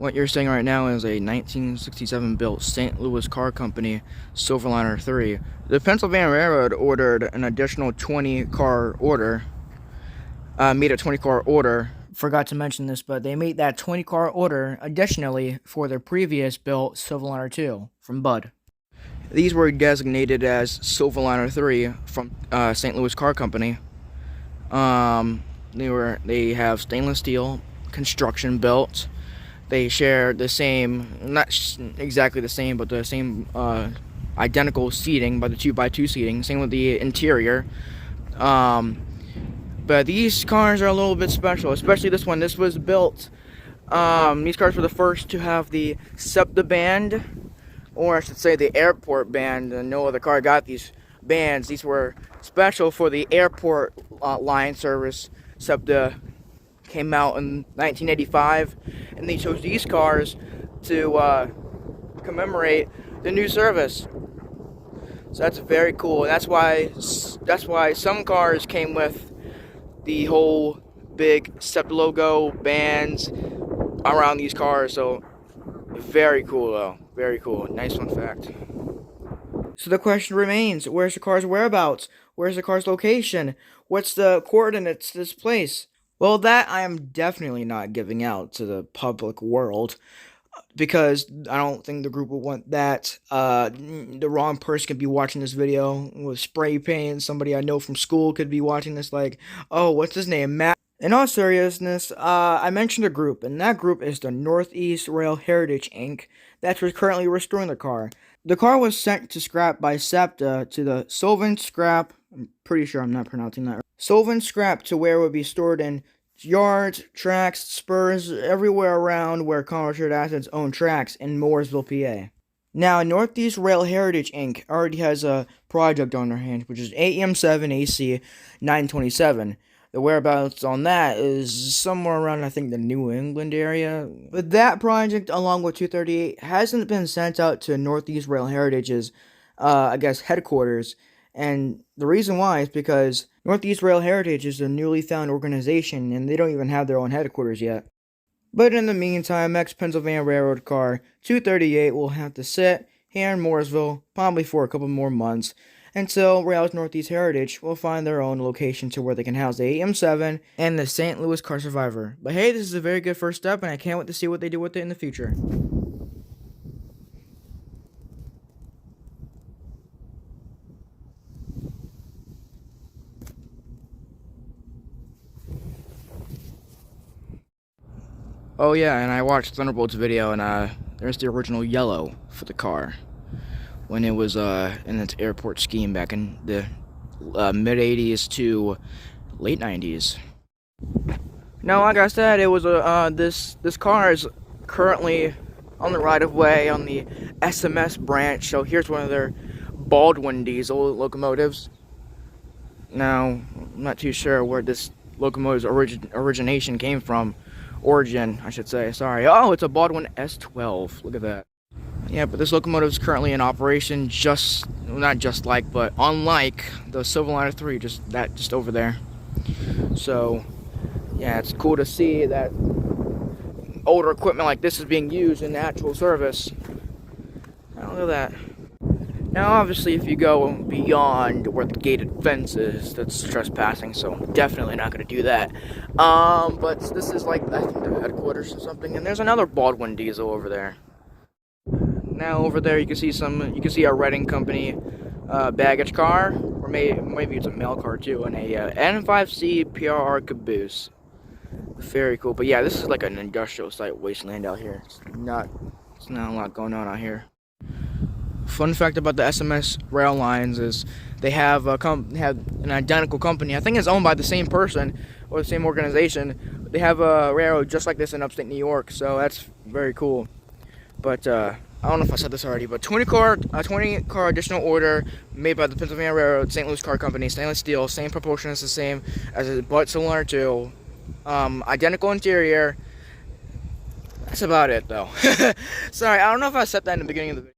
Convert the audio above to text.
What you're seeing right now is a 1967 built St. Louis car company, Silverliner III. The Pennsylvania Railroad ordered an additional 20 car order, made a 20 car order. Forgot to mention this, but they made that 20 car order additionally for their previous built Silverliner II from Bud. These were designated as Silverliner III from St. Louis Car Company. They have stainless steel construction built. They share the same, not exactly the same, but the same identical seating by the 2x2 seating. Same with the interior. But these cars are a little bit special, especially this one. This was built. These cars were the first to have the SEPTA band, or I should say the airport band. No other car got these bands. These were special for the airport line service. SEPTA came out in 1985, and they chose these cars to commemorate the new service. So that's very cool. And that's why some cars came with the whole big SEPTA logo bands around these cars. So very cool, though. Very cool. Nice fun fact. So the question remains: where's the car's whereabouts? Where's the car's location? What's the coordinates to this place? Well, that I am definitely not giving out to the public world, because I don't think the group would want that. The wrong person could be watching this video with spray paint. Somebody I know from school could be watching this like, oh, what's his name, Matt? In all seriousness, I mentioned a group, and that group is the Northeast Rail Heritage Inc. That's currently restoring the car. The car was sent to scrap by SEPTA to the Sylvan Scrap. I'm pretty sure I'm not pronouncing that right. Sylvan Scrap, to where it would be stored in yards, tracks, spurs, everywhere around where Commercial Assets own tracks in Morrisville, PA. Now, Northeast Rail Heritage Inc. already has a project on their hands, which is AM7 AC 927. The whereabouts on that is somewhere around, I think, the New England area. But that project, along with 238, hasn't been sent out to Northeast Rail Heritage's, headquarters. And the reason why is because Northeast Rail Heritage is a newly found organization, and they don't even have their own headquarters yet. But in the meantime, ex-Pennsylvania Railroad car 238 will have to sit here in Morrisville, probably for a couple more months, until Rail's Northeast Heritage will find their own location to where they can house the AM7 and the St. Louis Car Survivor. But hey, this is a very good first step, and I can't wait to see what they do with it in the future. Oh yeah, and I watched Thunderbolt's video, and there's the original yellow for the car when it was in its airport scheme back in the mid 80s to late 90s. Now, like I said, it was this car is currently on the right of way on the SMS branch. So here's one of their Baldwin diesel locomotives. Now, I'm not too sure where this locomotive's origination came from. Origin, I should say. Sorry. Oh, it's a Baldwin S12. Look at that. Yeah, but this locomotive is currently in operation, but unlike the Silverliner III, just over there. So, yeah, it's cool to see that older equipment like this is being used in actual service. Now, look at that. Now, obviously, if you go beyond where the gated fence is, that's trespassing, so definitely not going to do that. But this is like, I think, the headquarters or something, and there's another Baldwin diesel over there. Now, over there, you can see a Reading Company baggage car, or maybe it's a mail car too, and a N5C PRR caboose. Very cool. But yeah, this is like an industrial site wasteland out here. It's not a lot going on out here. Fun fact about the SMS rail lines is they have an identical company. I think it's owned by the same person or the same organization. They have a railroad just like this in upstate New York, so that's very cool. But I don't know if I said this already, but 20 car additional order made by the Pennsylvania Railroad, St. Louis Car Company, stainless steel, same proportion as the same as a Built Silverliner II, identical interior. That's about it, though. Sorry, I don't know if I said that in the beginning of the video.